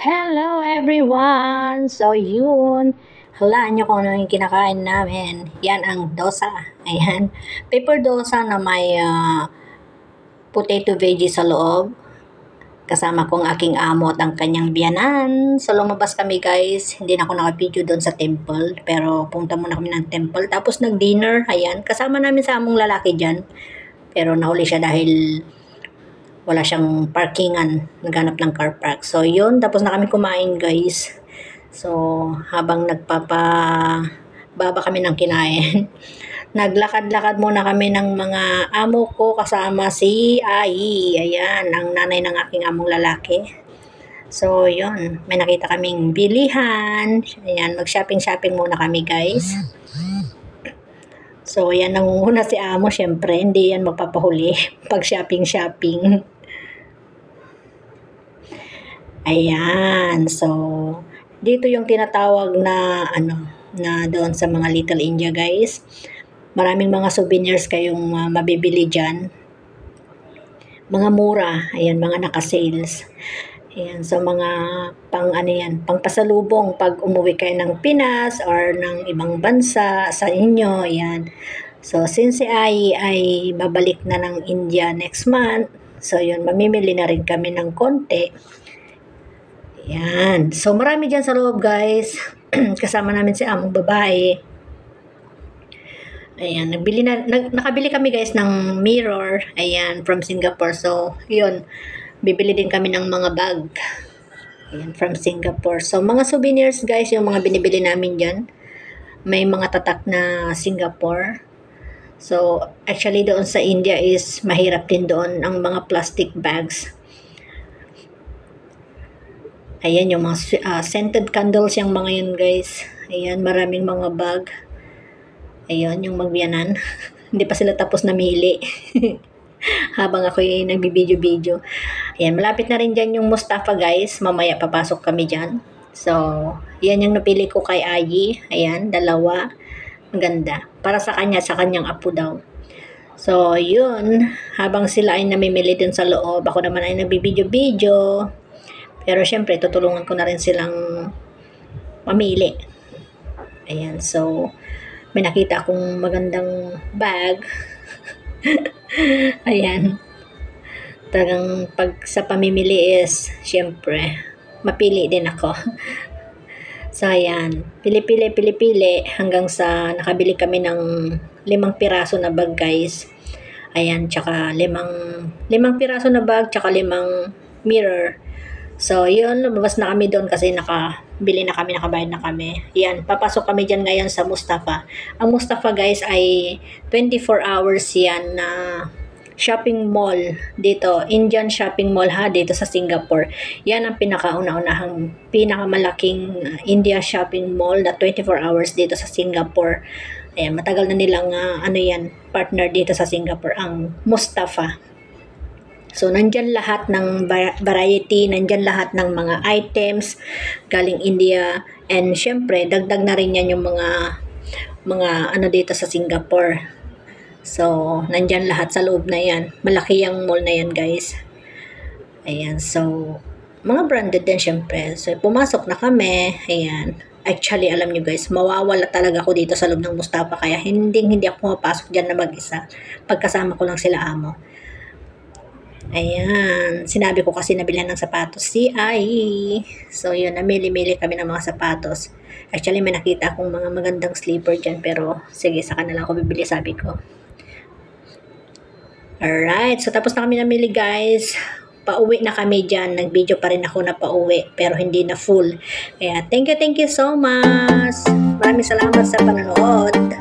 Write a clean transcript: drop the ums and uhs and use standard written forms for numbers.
Hello everyone! So yun, hulaan nyo kung ano yung kinakain namin. Yan ang dosa. Ayan. Paper dosa na may potato veggie sa loob. Kasama kong aking amo at ang kanyang biyanan. So lumabas kami guys. Hindi na ako naka-video doon sa temple. Pero punta muna kami ng temple. Tapos nag-dinner. Ayan. Kasama namin sa among lalaki dyan. Pero nahuli siya dahil wala siyang parkingan, naghanap ng car park. So, yun, tapos na kami kumain, guys. So, habang baba kami ng kinain, naglakad-lakad muna kami ng mga amo ko kasama si Ai. Ayan, ang nanay ng aking among lalaki. So, yun, may nakita kaming bilihan. Ayan, mag-shopping-shopping muna kami, guys. So, yan, nangunguna si amo, syempre, hindi yan magpapahuli pag shopping-shopping. Ayan, so, dito yung tinatawag na, na doon sa mga Little India, guys. Maraming mga souvenirs kayong mabibili dyan. Mga mura, ayan, mga naka-sales. Ayan, so mga pang pasalubong pag umuwi kayo ng Pinas or ng ibang bansa sa inyo, ayan. So, since si Ai ay babalik na ng India next month, so yun, mamimili na rin kami ng konti. Ayan. So, marami dyan sa loob, guys. Kasama namin si among babae. Ayan. Nakabili kami, guys, ng mirror. Ayan, from Singapore. So, yun. Bibili din kami ng mga bag. Ayan, from Singapore. So, mga souvenirs, guys, yung mga binibili namin dyan. May mga tatak na Singapore. So, actually, doon sa India is mahirap din doon ang mga plastic bags. Ayan, yung mga scented candles yung mga yun, guys. Ayan, maraming mga bag. Ayan, yung magbiyanan. Hindi pa sila tapos namili. Habang ako yung nagbibideo-video. Ayan, malapit na rin dyan yung Mustafa, guys. Mamaya papasok kami dyan. So, yan yung napili ko kay Ayi. Ayan, dalawa. Maganda. Para sa kanya, sa kanyang apo daw. So, yun. Habang sila ay namimili din sa loob, ako naman ay nagbibideo-video. Pero syempre, tutulungan ko na rin silang mamili. Ayan, so, may nakita akong magandang bag. Ayan. Talagang pag sa pamimili is, syempre, mapili din ako. So, ayan. Pili-pili hanggang sa nakabili kami ng 5 piraso na bag, guys. Ayan, tsaka 5 piraso na bag, tsaka 5 mirror. So, yun, lumabas na kami doon kasi nakabili na kami, nakabayad na kami. Yan, papasok kami dyan ngayon sa Mustafa. Ang Mustafa, guys, ay 24 hours yan na shopping mall dito. Indian shopping mall, ha, dito sa Singapore. Yan ang pinakauna-unahang, pinakamalaking India shopping mall na 24 hours dito sa Singapore. Ayan, matagal na nilang, partner dito sa Singapore, ang Mustafa. So, nandyan lahat ng variety, nandyan lahat ng mga items galing India. And, syempre, dagdag na rin yan yung mga dito sa Singapore. So, nandyan lahat sa loob na yan. Malaki yung mall na yan, guys. Ayan, so, mga branded din, syempre. So, pumasok na kami. Ayan. Actually, alam nyo, guys, mawawala talaga ako dito sa loob ng Mustafa. Kaya, hindi ako mapasok dyan na mag-isa. Pagkasama ko lang sila amo. Ayan, sinabi ko kasi nabilhan ng sapatos si Ai. So, yun, namili-mili kami ng mga sapatos. Actually, may nakita akong mga magandang slipper dyan, pero sige, saka na lang ako bibili, sabi ko. Alright, so tapos na kami namili, guys. Pauwi na kami dyan. Nag-video pa rin ako na pauwi, pero hindi na full. Kaya, thank you so much. Maraming salamat sa panonood.